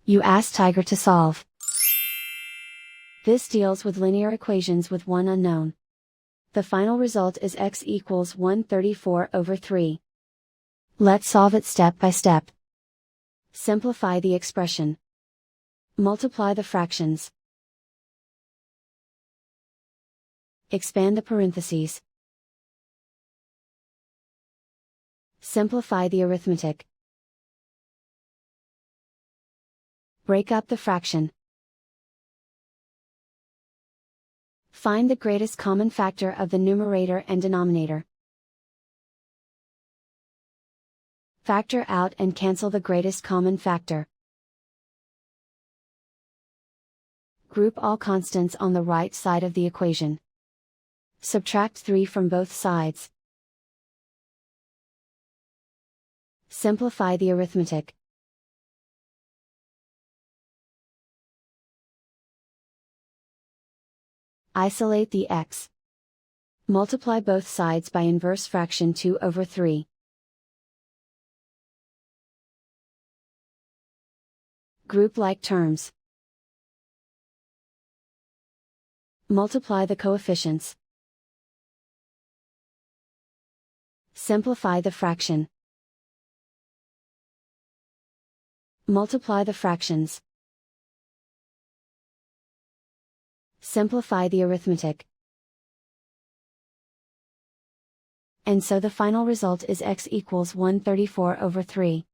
You ask Tiger to solve. This deals with linear equations with one unknown. The final result is x equals 134/3. Let's solve it step by step. Simplify the expression. Multiply the fractions. Expand the parentheses. Simplify the arithmetic. Break up the fraction. Find the greatest common factor of the numerator and denominator. Factor out and cancel the greatest common factor. Group all constants on the right side of the equation. Subtract 3 from both sides. Simplify the arithmetic. Isolate the x. Multiply both sides by inverse fraction 2/3. Group like terms. Multiply the coefficients. Simplify the fraction. Multiply the fractions. Simplify the arithmetic. And so the final result is x equals 134/3.